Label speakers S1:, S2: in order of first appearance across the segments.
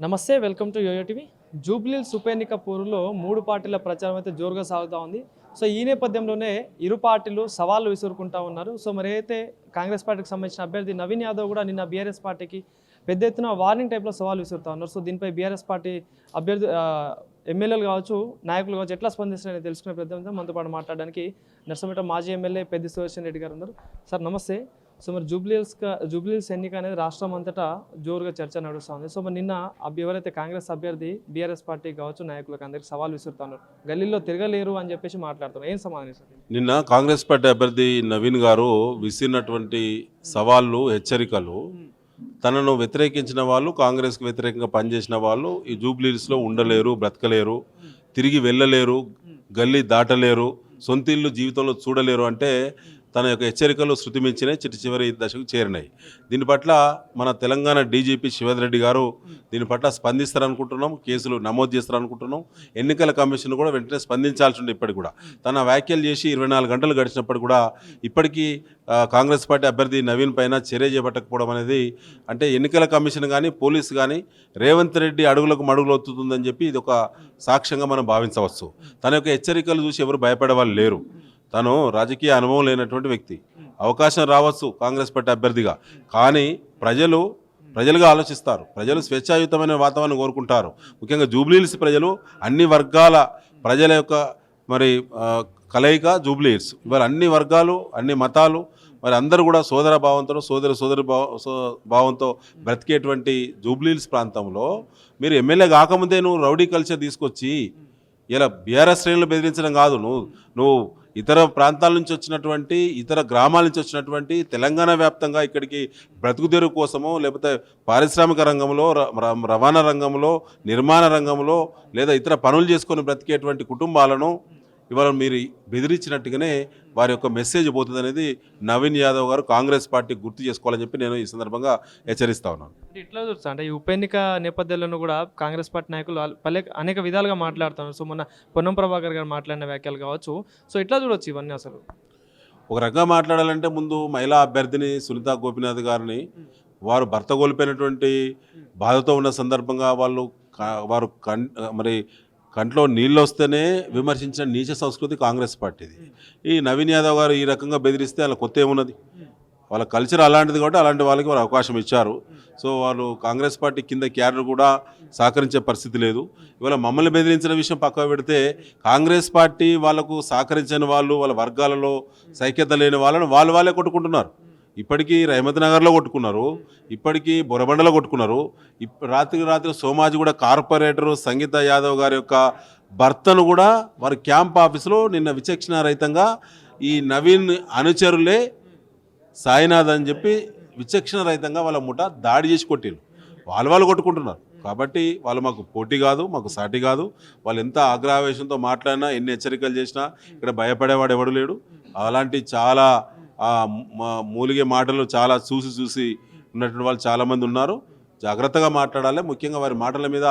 S1: నమస్తే, welcome to YOYO TV. Jubilee Hills ఉప ఎన్నిక పోరులో 3 పార్టీల ప్రచారం అయితే జోరుగా సాగుతూ ఉంది. సో ఈ నేపథ్యంలోనే ఇరు పార్టీలు సవాళ్ళు విసురుకుంటా ఉన్నారు. సో మరి అయితే కాంగ్రెస్ పార్టీకి సంబంధించిన అభ్యర్థి నవీన్ యాదవ్ కూడా నిన్న బీఆర్ఎస్ పార్టీకి పెద్ద ఎత్తున వార్నింగ్ టైప్లో సవాళ్ళు విసురుతూ ఉన్నారు. సో దీనిపై బీఆర్ఎస్ పార్టీ అభ్యర్థి ఎమ్మెల్యేలు కావచ్చు, నాయకులు కావచ్చు ఎట్లా స్పందిస్తున్నారని తెలుసుకునే ప్రయత్నం మనతో పాటు మాట్లాడడానికి నర్సంపేట మాజీ ఎమ్మెల్యే పెద్ది సుదర్శన్ రెడ్డి గారు ఉన్నారు. సార్ నమస్తే. సో మరి జూబ్లీహిల్స్ ఎన్నిక అనేది రాష్ట్రం అంతటా జోరుగా చర్చ నడుస్తుంది. సో మరి నిన్న ఎవరైతే కాంగ్రెస్ అభ్యర్థి బీఆర్ఎస్ పార్టీ కావచ్చు నాయకులకు అందరికీ సవాల్ విసురుతున్నారు, గల్లీలో తిరగలేరు అని చెప్పేసి మాట్లాడుతున్నారు. ఏం సమాధానం సార్?
S2: నిన్న కాంగ్రెస్ పార్టీ అభ్యర్థి నవీన్ గారు విసిరినటువంటి సవాళ్ళు, హెచ్చరికలు తనను వ్యతిరేకించిన వాళ్ళు, కాంగ్రెస్కి వ్యతిరేకంగా పనిచేసిన వాళ్ళు ఈ జూబ్లీహిల్స్లో ఉండలేరు, బ్రతకలేరు, తిరిగి వెళ్ళలేరు, గల్లీ దాటలేరు, సొంత ఇల్లు జీవితంలో చూడలేరు అంటే తన యొక్క హెచ్చరికలు శృతిమించినాయి, చివరి దశకు చేరినాయి. దీని పట్ల మన తెలంగాణ డీజీపీ శివధ్ రెడ్డి గారు దీని పట్ల స్పందిస్తారనుకుంటున్నాం, కేసులు నమోదు చేస్తారనుకుంటున్నాం. ఎన్నికల కమిషన్ కూడా వెంటనే స్పందించాల్సి ఉండే. ఇప్పటికి కూడా తన వ్యాఖ్యలు చేసి 24 గంటలు గడిచినప్పుడు కూడా ఇప్పటికీ కాంగ్రెస్ పార్టీ అభ్యర్థి నవీన్ పైన చర్య చేపట్టకపోవడం అనేది అంటే ఎన్నికల కమిషన్ కానీ పోలీసు కానీ రేవంత్ రెడ్డి అడుగులకు మడుగులు ఒత్తుతుందని చెప్పి ఇది ఒక సాక్ష్యంగా మనం భావించవచ్చు. తన యొక్క హెచ్చరికలు చూసి ఎవరు భయపడే వాళ్ళు లేరు. తను రాజకీయ అనుభవం లేనటువంటి వ్యక్తి. అవకాశం రావచ్చు కాంగ్రెస్ పార్టీ అభ్యర్థిగా, కానీ ప్రజలుగా ఆలోచిస్తారు. ప్రజలు స్వేచ్ఛాయుతమైన వాతావరణం కోరుకుంటారు. ముఖ్యంగా జూబ్లీహిల్స్ ప్రజలు అన్ని వర్గాల ప్రజల యొక్క కలయిక జూబ్లీహిల్స్. ఇవాళ అన్ని వర్గాలు, అన్ని మతాలు అందరూ కూడా సోదర భావంతో సోదరి భావంతో బ్రతికేటువంటి జూబ్లీహిల్స్ ప్రాంతంలో మీరు ఎమ్మెల్యే కాకముందే నువ్వు రౌడీ కల్చర్ తీసుకొచ్చి ఇలా బీఆర్ఎస్ శ్రేణులు బెదిరించడం కాదు, నువ్వు ఇతర ప్రాంతాల నుంచి వచ్చినటువంటి, ఇతర గ్రామాల నుంచి వచ్చినటువంటి తెలంగాణ వ్యాప్తంగా ఇక్కడికి బ్రతుకుదెరువు కోసమో లేకపోతే పారిశ్రామిక రంగంలో, రవాణా రంగంలో, నిర్మాణ రంగంలో లేదా ఇతర పనులు చేసుకొని బ్రతికేటువంటి కుటుంబాలను ఇవాళ మీరు బెదిరించినట్టుగానే వారి యొక్క మెసేజ్ పోతుంది అనేది నవీన్ యాదవ్ గారు కాంగ్రెస్ పార్టీ గుర్తు చేసుకోవాలని చెప్పి నేను ఈ సందర్భంగా హెచ్చరిస్తా ఉన్నాను.
S1: ఇట్లా చూస్తా అంటే ఈ ఉప ఎన్నిక నేపథ్యంలో కూడా కాంగ్రెస్ పార్టీ నాయకులు అనేక విధాలుగా మాట్లాడుతున్నారు. సో మొన్న పొన్నం ప్రభాకర్ గారు మాట్లాడిన వ్యాఖ్యలు కావచ్చు. సో ఇట్లా చూడొచ్చు ఇవన్నీ. అసలు
S2: ఒక రకంగా మాట్లాడాలంటే ముందు మహిళా అభ్యర్థిని సునీతా గోపీనాథ్ గారిని వారు భర్త కోల్పోయినటువంటి బాధతో ఉన్న సందర్భంగా వారు కంట్లో నీళ్ళు వస్తేనే విమర్శించిన నీచ సంస్కృతి కాంగ్రెస్ పార్టీది. ఈ నవీన్ యాదవ్ గారు ఈ రకంగా బెదిరిస్తే వాళ్ళ కొత్త ఏమున్నది? వాళ్ళ కల్చర్ అలాంటిది కాబట్టి అలాంటి వాళ్ళకి వారు అవకాశం ఇచ్చారు. సో వాళ్ళు కాంగ్రెస్ పార్టీ కింద క్యాడర్ కూడా సహకరించే పరిస్థితి లేదు. ఇవాళ మమ్మల్ని బెదిరించిన విషయం పక్కకు పెడితే కాంగ్రెస్ పార్టీ వాళ్ళకు సహకరించని వాళ్ళు, వాళ్ళ వర్గాలలో సైక్యత లేని వాళ్ళను వాళ్ళే కొట్టుకుంటున్నారు. ఇప్పటికీ రహమత్ నగర్లో కొట్టుకున్నారు, ఇప్పటికీ బొరబండలో కొట్టుకున్నారు. రాత్రి సోమాజిగూడ కార్పొరేటరు సంగీత యాదవ్ గారి యొక్క భర్తను కూడా వారి క్యాంప్ ఆఫీసులో నిన్న విచక్షణ రహితంగా ఈ నవీన్ అనుచరులే సాయినాథ్ అని చెప్పి విచక్షణ రహితంగా వాళ్ళ ముఠ దాడి చేసి కొట్టిరు. వాళ్ళు కొట్టుకుంటున్నారు. కాబట్టి వాళ్ళు మాకు పోటీ కాదు, మాకు సాటి కాదు. వాళ్ళు ఎంత ఆగ్రహావేశంతో మాట్లాడినా, ఎన్ని హెచ్చరికలు చేసినా ఇక్కడ భయపడేవాడు ఎవడు లేడు. అలాంటి చాలా మూలిగే మాటలు చాలా చూసి ఉన్నటువంటి వాళ్ళు చాలామంది ఉన్నారు. జాగ్రత్తగా మాట్లాడాలి. ముఖ్యంగా వారి మాటల మీద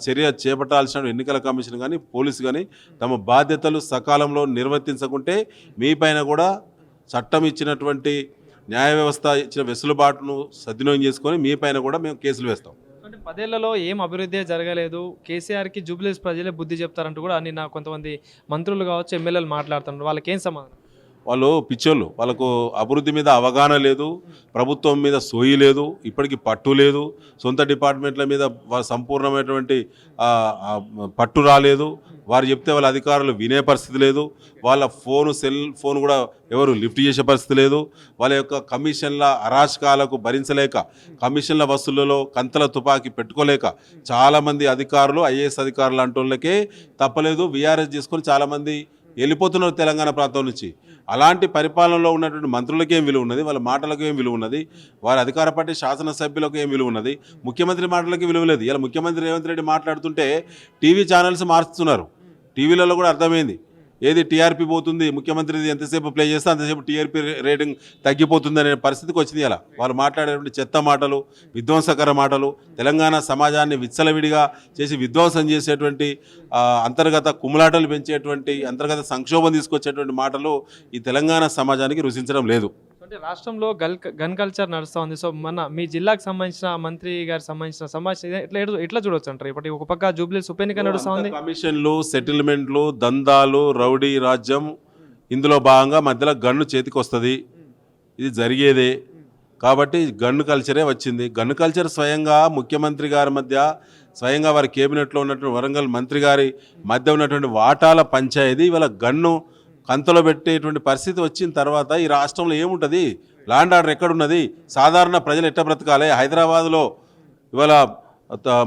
S2: చర్య చేపట్టాల్సిన ఎన్నికల కమిషన్ కానీ పోలీసు కానీ తమ బాధ్యతలు సకాలంలో నిర్వర్తించకుంటే మీపైన కూడా చట్టం ఇచ్చినటువంటి న్యాయ వ్యవస్థ ఇచ్చిన వెసులుబాటును సద్వినియోగం చేసుకొని మీపైన కూడా మేము కేసులు వేస్తాం.
S1: అంటే 10 ఏళ్లలో ఏం అభివృద్ధి జరగలేదు, కేసీఆర్కి జూబ్లీహిల్స్ ప్రజలే బుద్ధి చెప్తారంటూ కూడా నిన్న కొంతమంది మంత్రులు కావచ్చు, ఎమ్మెల్యేలు మాట్లాడుతున్నారు. వాళ్ళకి ఏం సమాధానం?
S2: వాళ్ళు పిచ్చోళ్ళు. వాళ్ళకు అభివృద్ధి మీద అవగాహన లేదు, ప్రభుత్వం మీద సోయి లేదు, ఇప్పటికీ పట్టు లేదు, సొంత డిపార్ట్మెంట్ల మీద సంపూర్ణమైనటువంటి పట్టు రాలేదు. వారు చెప్తే వాళ్ళ అధికారులు వినే పరిస్థితి లేదు. వాళ్ళ సెల్ ఫోన్ కూడా ఎవరు లిఫ్ట్ చేసే పరిస్థితి లేదు. వాళ్ళ యొక్క కమిషన్ల అరాచకాలకు భరించలేక, కమిషన్ల వసూళ్లలో కంతల తుపాకీ పెట్టుకోలేక చాలామంది అధికారులు, ఐఏఎస్ అధికారులు లాంటి వాళ్ళకే తప్పలేదు, వీఆర్ఎస్ చేసుకొని చాలామంది వెళ్ళిపోతున్నారు తెలంగాణ ప్రాంతం నుంచి. అలాంటి పరిపాలనలో ఉన్నటువంటి మంత్రులకు ఏం విలువ ఉన్నది? వాళ్ళ మాటలకు ఏం విలువ ఉన్నది? వారి అధికార పార్టీ శాసనసభ్యులకు ఏం విలువ ఉన్నది? ముఖ్యమంత్రి మాటలకి విలువ లేదు. ఇలా ముఖ్యమంత్రి రేవంత్ రెడ్డి మాట్లాడుతుంటే టీవీ ఛానల్స్ మార్చుతున్నారు. టీవీలలో కూడా అర్థమైంది, ఏది టీఆర్పీ పోతుంది, ముఖ్యమంత్రిది ఎంతసేపు ప్లే చేస్తే అంతసేపు టీఆర్పీ రేటింగ్ తగ్గిపోతుంది అనే పరిస్థితికి వచ్చింది. ఇలా వాళ్ళు మాట్లాడేటువంటి చెత్త మాటలు, విధ్వంసకర మాటలు, తెలంగాణ సమాజాన్ని విచ్చలవిడిగా చేసి విధ్వంసం చేసేటువంటి, అంతర్గత కుమ్ములాటలు పెంచేటువంటి, అంతర్గత సంక్షోభం తీసుకొచ్చేటువంటి మాటలు ఈ తెలంగాణ సమాజానికి రుచించడం లేదు.
S1: అంటే రాష్ట్రంలో గన్ కల్చర్ నడుస్తూ ఉంది. సో మన మీ జిల్లాకు సంబంధించిన మంత్రి గారికి సంబంధించిన సమాచారం ఎట్లా చూడొచ్చు అంటారు? ఇప్పటి ఒక పక్క జూబ్లీహిల్స్ ఉప ఎన్నిక నడుస్తూ ఉంది.
S2: కమిషన్లు, సెటిల్మెంట్లు, దందాలు, రౌడీ రాజ్యం, ఇందులో భాగంగా మధ్యలో గన్ను చేతికి వస్తుంది. ఇది జరిగేదే కాబట్టి గన్ను కల్చరే వచ్చింది. గన్ను కల్చర్ స్వయంగా ముఖ్యమంత్రి గారి మధ్య, స్వయంగా వారి కేబినెట్లో ఉన్నటువంటి వరంగల్ మంత్రి గారి మధ్య ఉన్నటువంటి వాటాల పంచాయతీ ఇవాళ గన్ను కంతలో పెట్టేటువంటి పరిస్థితి వచ్చిన తర్వాత ఈ రాష్ట్రంలో ఏముంటుంది? ల్యాండ్ ఆర్డర్ ఎక్కడున్నది? సాధారణ ప్రజలు ఎట్లా బ్రతకాలి? హైదరాబాద్లో ఇవాళ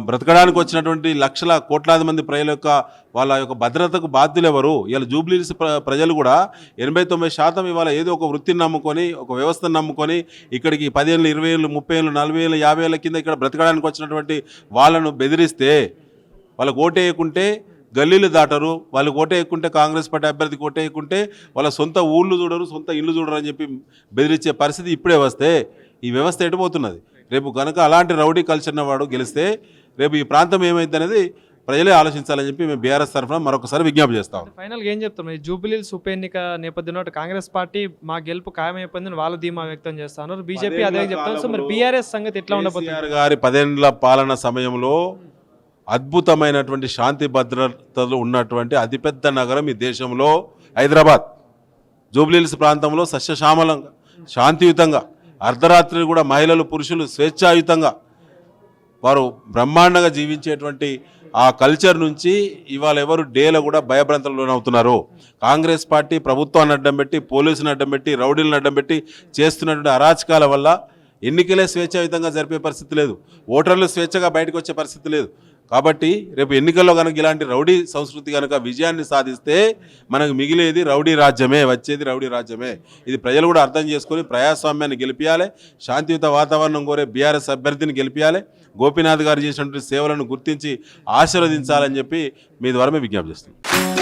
S2: బ్రతకడానికి వచ్చినటువంటి లక్షల కోట్లాది మంది ప్రజల యొక్క వాళ్ళ యొక్క భద్రతకు బాధ్యులు ఎవరు? ఇవాళ జూబ్లీహిల్స్ ప్రజలు కూడా 89% ఇవాళ ఏదో ఒక వృత్తిని నమ్ముకొని, ఒక వ్యవస్థను నమ్ముకొని ఇక్కడికి 10 ఏళ్ళు, 20 ఏళ్ళు, 30 ఏళ్ళు, 40 ఏళ్ళు, 50 ఏళ్ళ కింద ఇక్కడ బ్రతకడానికి వచ్చినటువంటి వాళ్ళను బెదిరిస్తే, వాళ్ళకు ఓటేయకుంటే గల్లీలు దాటరు, వాళ్ళు ఓటేయకుంటే కాంగ్రెస్ పార్టీ అభ్యర్థికి ఓటేయకుంటే వాళ్ళ సొంత ఊళ్ళు చూడరు, సొంత ఇల్లు చూడరు అని చెప్పి బెదిరించే పరిస్థితి ఇప్పుడే వస్తే ఈ వ్యవస్థ ఎటుపోతున్నది? రేపు కనుక అలాంటి రౌడీ కల్చర్న వాడు గెలిస్తే రేపు ఈ ప్రాంతం ఏమైంది అనేది ప్రజలే ఆలోచించాలని చెప్పి మేము బీఆర్ఎస్ తరఫున మరొకసారి విజ్ఞప్తి చేస్తాం.
S1: ఫైనల్గా ఏం చెప్తాం? ఈ జూబ్లీహిల్స్ ఉప ఎన్నిక నేపథ్యంలో కాంగ్రెస్ పార్టీ మా గెలుపు ఖాయమైపోయిందని వాళ్ళు ధీమా వ్యక్తం చేస్తున్నారు. బీజేపీ అదే చెప్తారు. సో మరి బీఆర్ఎస్ సంగతి ఎట్లా ఉండబోతుంది?
S2: కేసీఆర్ గారి 10 ఏళ్ల పాలన సమయంలో అద్భుతమైనటువంటి శాంతి భద్రతలు ఉన్నటువంటి అతిపెద్ద నగరం ఈ దేశంలో హైదరాబాద్. జూబ్లీహిల్స్ ప్రాంతంలో సస్యశ్యామలంగా, శాంతియుతంగా, అర్ధరాత్రి కూడా మహిళలు, పురుషులు స్వేచ్ఛాయుతంగా వారు బ్రహ్మాండంగా జీవించేటువంటి ఆ కల్చర్ నుంచి ఇవాళ ఎవరు డేలో కూడా భయభ్రాంతులకు లోనవుతున్నారు. కాంగ్రెస్ పార్టీ ప్రభుత్వాన్ని అడ్డం పెట్టి, పోలీసులను అడ్డం పెట్టి, రౌడీలను అడ్డం పెట్టి చేస్తున్నటువంటి అరాచకాల వల్ల ఎన్నికలే స్వేచ్ఛాయుతంగా జరిపే పరిస్థితి లేదు, ఓటర్లు స్వేచ్ఛగా బయటకు వచ్చే పరిస్థితి లేదు. కాబట్టి రేపు ఎన్నికల్లో కనుక ఇలాంటి రౌడీ సంస్కృతి కనుక విజయాన్ని సాధిస్తే మనకు మిగిలేది రౌడీ రాజ్యమే, వచ్చేది రౌడీ రాజ్యమే. ఇది ప్రజలు కూడా అర్థం చేసుకొని ప్రజాస్వామ్యాన్ని గెలిపించాలి, శాంతియుత వాతావరణం కోరే బీఆర్ఎస్ అభ్యర్థిని గెలిపించాలి, గోపీనాథ్ గారు చేసినటువంటి సేవలను గుర్తించి ఆశీర్వదించాలని చెప్పి మీ ద్వారా మేము విజ్ఞప్తి చేస్తున్నాం.